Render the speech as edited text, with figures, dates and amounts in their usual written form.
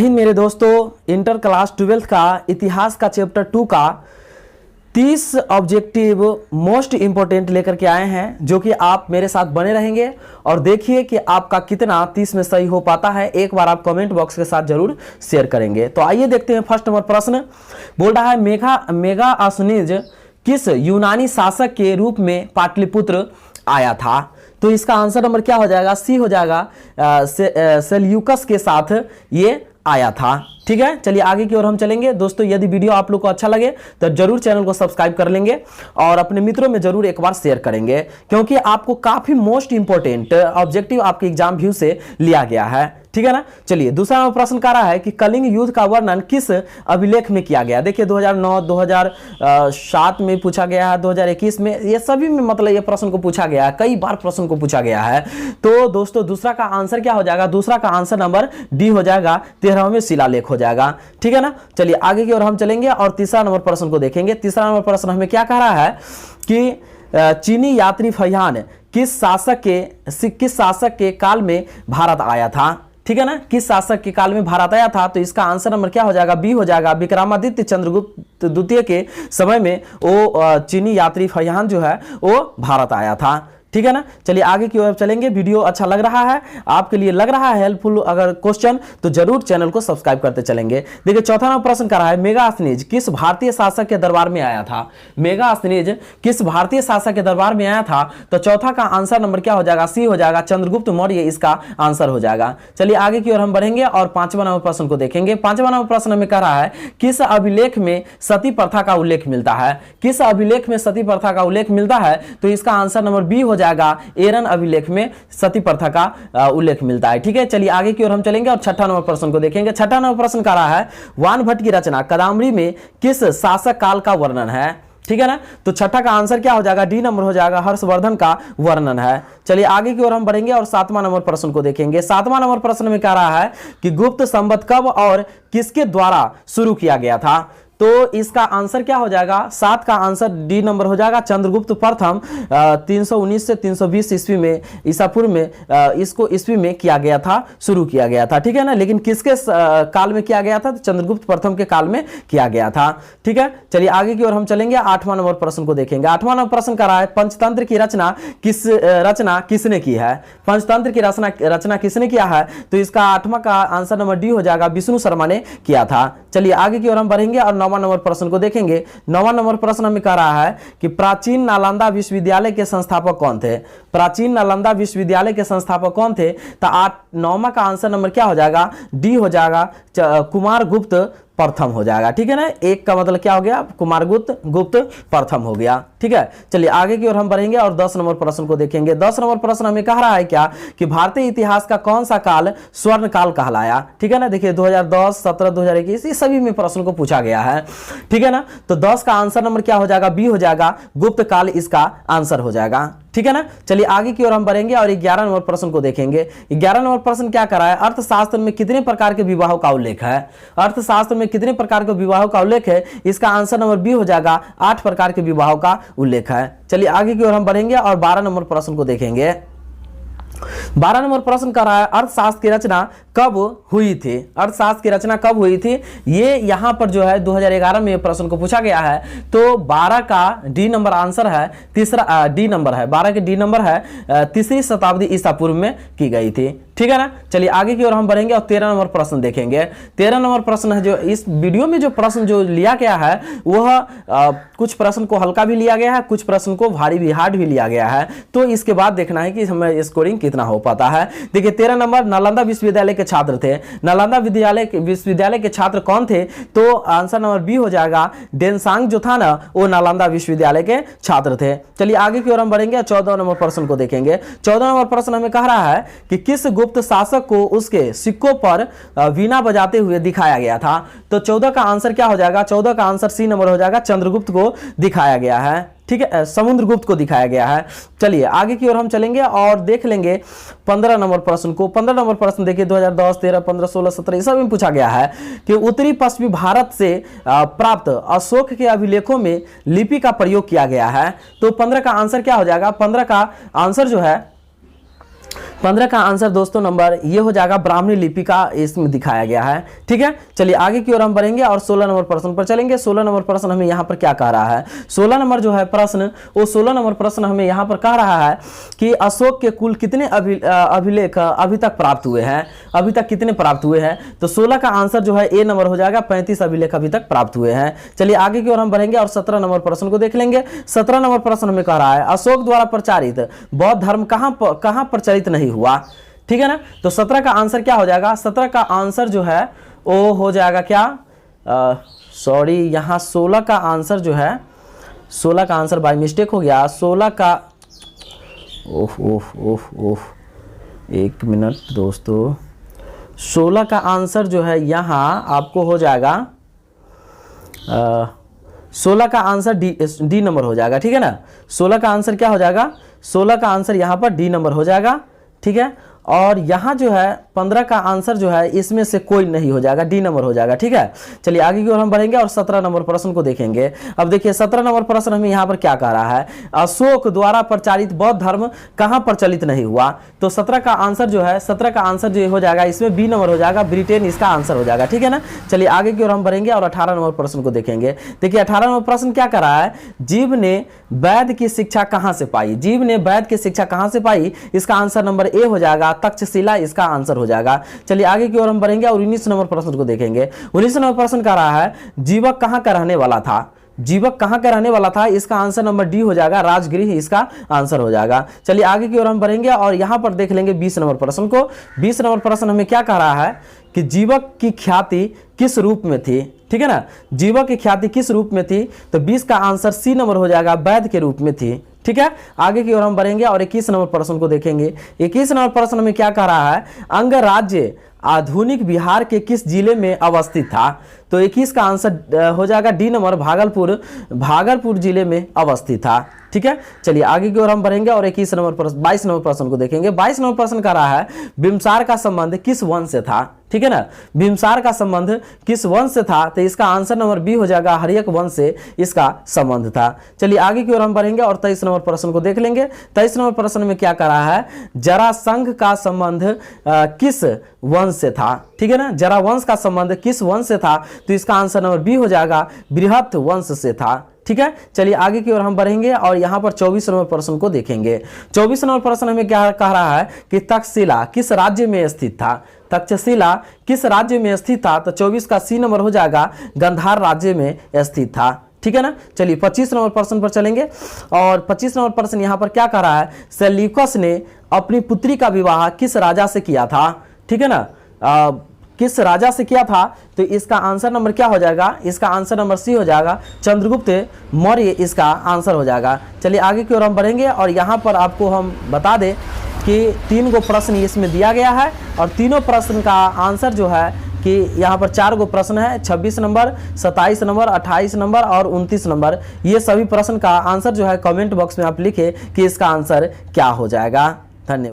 हिंद मेरे दोस्तों, inter class 12th का इतिहास का चैप्टर 2 का 30 ऑब्जेक्टिव मोस्ट इंपॉर्टेंट लेकर के आए हैं, जो कि आप मेरे साथ बने रहेंगे और देखिए कि आपका कितना 30 में सही हो पाता है। एक बार आप कमेंट बॉक्स के साथ जरूर शेयर करेंगे। तो आइए देखते हैं। फर्स्ट नंबर प्रश्न बोल रहा है मेगास्थनीज किस यूनानी शासक के रूप में पाटलिपुत्र आया था? तो इसका आंसर नंबर क्या हो जाएगा? सी हो जाएगा। सेल्यूकस के साथ ये आया था। ठीक है, चलिए आगे की ओर हम चलेंगे। दोस्तों, यदि वीडियो आप लोग को अच्छा लगे तो जरूर चैनल को सब्सक्राइब कर लेंगे और अपने मित्रों में जरूर एक बार शेयर करेंगे, क्योंकि आपको काफी मोस्ट इंपॉर्टेंट ऑब्जेक्टिव आपके एग्जाम व्यू से लिया गया है। ठीक है ना। चलिए दूसरा प्रश्न कर रहा है कि कलिंग युद्ध का वर्णन किस अभिलेख में किया गया? देखिए 2009, 2007 में पूछा गया है, 2021 में, ये सभी में मतलब ये प्रश्न को पूछा गया है, कई बार प्रश्न को पूछा गया है। तो दोस्तों दूसरा का आंसर क्या हो जाएगा? दूसरा का आंसर नंबर डी हो जाएगा, 13वें शिलालेख हो जाएगा। ठीक है ना। चलिए आगे की ओर हम चलेंगे और तीसरा नंबर प्रश्न को देखेंगे। तीसरा नंबर प्रश्न हमें क्या कह रहा है कि चीनी यात्री फहियान किस शासक के काल में भारत आया था? ठीक है ना, किस शासक के काल में भारत आया था? तो इसका आंसर नंबर क्या हो जाएगा? बी हो जाएगा। विक्रमादित्य चंद्रगुप्त द्वितीय के समय में वो चीनी यात्री फहियान जो है वो भारत आया था। ठीक है ना। चलिए आगे की ओर चलेंगे। वीडियो अच्छा लग रहा है, आपके लिए लग रहा है हेल्पफुल अगर क्वेश्चन, तो जरूर चैनल को सब्सक्राइब करते चलेंगे। देखिए चौथा नंबर प्रश्न कर रहा है मेगास्थनीज किस भारतीय शासक के दरबार में आया था? मेगास्थनीज किस भारतीय शासक के दरबार में आया था? तो चौथा का आंसर नंबर क्या हो जाएगा? सी हो जाएगा, चंद्रगुप्त मौर्य इसका आंसर हो जाएगा। चलिए आगे की ओर हम बढ़ेंगे और पांचवा नंबर प्रश्न को देखेंगे। पांचवा नंबर प्रश्न में कह रहा है किस अभिलेख में सती प्रथा का उल्लेख मिलता है? किस अभिलेख में सती प्रथा का उल्लेख मिलता है? तो इसका आंसर नंबर बी हो जाएगा, एरन अभिलेख में सती प्रथा का उल्लेख मिलता है। ठीक है, चलिए आगे की ओर हम चलेंगे और छठा नंबर प्रश्न को देखेंगे। छठा नंबर प्रश्न कह रहा है वान भट्ट की रचना कादम्बरी में किस शासक काल का वर्णन है? ठीक है ना। तो छठा का आंसर क्या हो जाएगा? डी नंबर हो जाएगा, हर्षवर्धन का वर्णन है। चलिए आगे की ओर हम बढ़ेंगे और सातवां नंबर प्रश्न को देखेंगे। सातवां नंबर प्रश्न में कह रहा है कि गुप्त संवत कब और किसके द्वारा शुरू किया गया था? तो इसका आंसर क्या हो जाएगा? सात का आंसर डी नंबर हो जाएगा, चंद्रगुप्त प्रथम 319 से 320 ईस्वी में, ईसा पूर्व में इसको ईस्वी में किया गया था, शुरू किया गया था। ठीक है ना। लेकिन किसके काल में किया गया था? तो चंद्रगुप्त प्रथम के काल में किया गया था। ठीक है, चलिए आगे की ओर हम चलेंगे। आठवां नंबर प्रश्न को देखेंगे। आठवां नंबर प्रश्न कर रहा है पंचतंत्र की रचना किसने की है? पंचतंत्र की रचना किसने किया है? तो इसका आठवां का आंसर नंबर डी हो जाएगा, विष्णु शर्मा ने किया था। चलिए आगे की ओर हम बढ़ेंगे और नौवां नंबर प्रश्न को देखेंगे। नौवां नंबर प्रश्न हमें कह रहा है कि प्राचीन नालंदा विश्वविद्यालय के संस्थापक कौन थे? प्राचीन नालंदा विश्वविद्यालय के संस्थापक कौन थे? तो नौवां का आंसर नंबर क्या हो जाएगा? डी हो जाएगा, कुमारगुप्त प्रथम हो जाएगा। ठीक है ना। एक का मतलब क्या हो गया? कुमारगुप्त प्रथम हो गया। ठीक है, चलिए आगे की ओर हम बढ़ेंगे और 10 नंबर प्रश्न को देखेंगे। 10 नंबर प्रश्न हमें कह रहा है क्या कि भारतीय इतिहास का कौन सा काल स्वर्ण काल कहलाया? ठीक है ना। देखिए 2010, 17, 2021 ये सभी में प्रश्न को पूछा गया है। ठीक है ना। तो 10 का आंसर नंबर क्या हो जाएगा? बी हो जाएगा, गुप्त काल इसका आंसर हो जाएगा। ठीक है ना। चलिए आगे की ओर हम बढ़ेंगे और 11 नंबर प्रश्न को देखेंगे। 11 नंबर प्रश्न क्या कर रहा है? अर्थशास्त्र में कितने प्रकार के विवाहों का उल्लेख है? अर्थशास्त्र में कितने प्रकार के विवाहों का उल्लेख है? इसका आंसर नंबर बी हो जाएगा, 8 प्रकार के विवाहों का उल्लेख है। चलिए आगे की ओर हम बढ़ेंगे और 12 नंबर प्रश्न को देखेंगे। 12 नंबर प्रश्न कर रहा है अर्थशास्त्र की रचना कब हुई थी? अर्थशास्त्र की रचना कब हुई थी? ये यहां पर जो है 2011 में प्रश्न को पूछा गया है। तो 12 का डी नंबर आंसर है, तीसरा डी नंबर है, 12 के डी नंबर है, तीसरी शताब्दी ईसा पूर्व में की गई थी। ठीक है ना। चलिए आगे की ओर हम बढ़ेंगे और 13 नंबर प्रश्न देखेंगे। 13 नंबर प्रश्न है जो इस वीडियो में जो प्रश्न जो लिया गया है वह कुछ प्रश्न को हल्का भी लिया गया है, कुछ प्रश्न को भारी भी हार्ड भी लिया गया है। तो इसके बाद देखना है कि हमें स्कोरिंग कितना हो पाता है। देखिए 13 नंबर नालंदा विश्वविद्यालय के छात्र थे। नालंदा विश्वविद्यालय के छात्र कौन थे? तो आंसर नंबर बी हो जाएगा, डेनसांग जो था ना वो नालंदा विश्वविद्यालय के छात्र थे। चलिए आगे की ओर हम बढ़ेंगे, 14 नंबर प्रश्न को देखेंगे। 14 नंबर प्रश्न हमें कह रहा है कि किस गुप्त शासक को उसके सिक्कों पर वीणा बजाते हुए दिखाया गया था? तो 14 का आंसर क्या हो जाएगा? 14 का आंसर सी नंबर हो जाएगा, चंद्रगुप्त को दिखाया गया है। ठीक है, समुद्रगुप्त को दिखाया गया है। चलिए आगे की ओर हम चलेंगे और देख लेंगे 15 नंबर प्रश्न को। 15 नंबर प्रश्न देखिए 2010, 13, 15, 16, 17 इस सब में पूछा गया है कि उत्तरी पश्चिमी भारत से प्राप्त अशोक के अभिलेखों में लिपि का प्रयोग किया गया है। तो 15 का आंसर क्या हो जाएगा? 15 का आंसर जो है 15 का आंसर दोस्तों नंबर ये हो जाएगा, ब्राह्मणी लिपि का इसमें दिखाया गया है। ठीक है, चलिए आगे की ओर हम बढ़ेंगे और 16 नंबर प्रश्न पर चलेंगे। 16 नंबर प्रश्न हमें यहाँ पर क्या कह रहा है, 16 नंबर जो है प्रश्न, वो 16 नंबर प्रश्न हमें यहाँ पर कह रहा है कि अशोक के कुल कितने अभिलेख अभी तक प्राप्त हुए हैं, अभी तक कितने प्राप्त हुए हैं। तो 16 का आंसर जो है ए नंबर हो जाएगा, 35 अभिलेख अभी तक प्राप्त हुए हैं। चलिए आगे की ओर हम बढ़ेंगे और 17 नंबर प्रश्न को देख लेंगे। 17 नंबर प्रश्न हमें कह रहा है अशोक द्वारा प्रचारित बौद्ध धर्म कहां प्रचलित नहीं हुआ। ठीक है ना, तो 17 का आंसर क्या हो जाएगा, 17 का आंसर जो है वो हो जाएगा क्या, सॉरी यहाँ 16 का आंसर जो है, 16 का आंसर बाय मिस्टेक हो गया। 16 का ओह ओह ओह ओह एक मिनट दोस्तों, 16 का आंसर जो है यहाँ आपको हो जाएगा 16 का आंसर डी नंबर हो जाएगा। ठीक है ना, 16 का आंसर क्या हो जाएगा, 16 का आंसर यहाँ पर डी नंबर हो जाएगा। ठीक है, और यहाँ जो है 15 का आंसर जो है इसमें से कोई नहीं हो जाएगा, डी नंबर हो जाएगा। ठीक है, चलिए आगे की ओर हम बढ़ेंगे और 17 नंबर प्रश्न को देखेंगे। अब देखिए 17 नंबर प्रश्न हमें यहाँ पर क्या कह रहा है, अशोक द्वारा प्रचारित बौद्ध धर्म कहाँ प्रचलित नहीं हुआ। तो 17 का आंसर जो है, 17 का आंसर जो हो जाएगा इसमें बी नंबर हो जाएगा, ब्रिटेन इसका आंसर हो जाएगा। ठीक है ना, चलिए आगे की ओर हम बढ़ेंगे और 18 नंबर प्रश्न को देखेंगे। देखिए 18 नंबर प्रश्न क्या कर रहा है, जीव ने वैद्य की शिक्षा कहाँ से पाई, जीव ने वैद्य की शिक्षा कहाँ से पाई, इसका आंसर नंबर ए हो जाएगा, तक्षशिला इसका आंसर हो जाएगा। चलिए आगे की ओर हम बढ़ेंगे और 19 नंबर प्रश्न को देखेंगे। 19 नंबर प्रश्न कह रहा है जीवक कहाँ का रहने वाला था, जीवक कहाँ का रहने वाला था, इसका आंसर नंबर डी हो जाएगा, राजगृह इसका आंसर हो जाएगा। चलिए आगे की ओर हम बढ़ेंगे और यहाँ पर देख लेंगे 20 नंबर प्रश्न को। 20 नंबर प्रश्न हमें क्या कह रहा है कि जीवक की ख्याति किस रूप में थी। ठीक है ना, जीवक की ख्याति किस रूप में थी, तो 20 का आंसर सी नंबर हो जाएगा, वैद्य के रूप में थी। ठीक है, आगे की ओर हम बढ़ेंगे और 21 नंबर प्रश्न को देखेंगे। 21 नंबर प्रश्न में क्या कह रहा है, अंगराज्य आधुनिक बिहार के किस जिले में अवस्थित था। तो 21 का आंसर हो जाएगा डी नंबर, भागलपुर जिले में अवस्थित था। ठीक है, चलिए आगे की ओर हम बढ़ेंगे और 22 नंबर प्रश्न को देखेंगे। 22 नंबर प्रश्न कर रहा है बिम्बसार का संबंध किस वंश से था। ठीक है ना, बिम्बसार का संबंध किस वंश से था, तो इसका आंसर नंबर बी हो जाएगा, हर्यक वंश से इसका संबंध था। चलिए आगे की ओर हम बढ़ेंगे और 23 नंबर प्रश्न को देख लेंगे। 23 नंबर प्रश्न में क्या कर रहा है, जरासंध का संबंध किस वंश से था। ठीक है ना, जरा वंश का संबंध किस वंश से था, तो इसका आंसर नंबर बी हो जाएगा, बृहत वंश से था। ठीक है, चलिए आगे की ओर हम बढ़ेंगे और यहाँ पर 24 नंबर प्रश्न को देखेंगे। 24 नंबर प्रश्न हमें क्या कह रहा है कि तक्षशिला किस राज्य में स्थित था, तक्षशिला किस राज्य में स्थित था, तो 24 का सी नंबर हो जाएगा, गांधार राज्य में स्थित था। ठीक है ना, चलिए 25 नंबर प्रश्न पर चलेंगे और 25 नंबर प्रश्न यहाँ पर क्या कह रहा है, सेल्यूकस ने अपनी पुत्री का विवाह किस राजा से किया था। ठीक है ना, किस राजा से किया था, तो इसका आंसर नंबर क्या हो जाएगा, इसका आंसर नंबर सी हो जाएगा, चंद्रगुप्त मौर्य इसका आंसर हो जाएगा। चलिए आगे की ओर हम बढ़ेंगे और यहाँ पर आपको हम बता दें कि 3 गो प्रश्न इसमें दिया गया है और तीनों प्रश्न का आंसर जो है कि यहाँ पर 4 गो प्रश्न है, 26 नंबर, 27 नंबर, 28 नंबर और 29 नंबर। ये सभी प्रश्न का आंसर जो है कमेंट बॉक्स में आप लिखे कि इसका आंसर क्या हो जाएगा। धन्यवाद।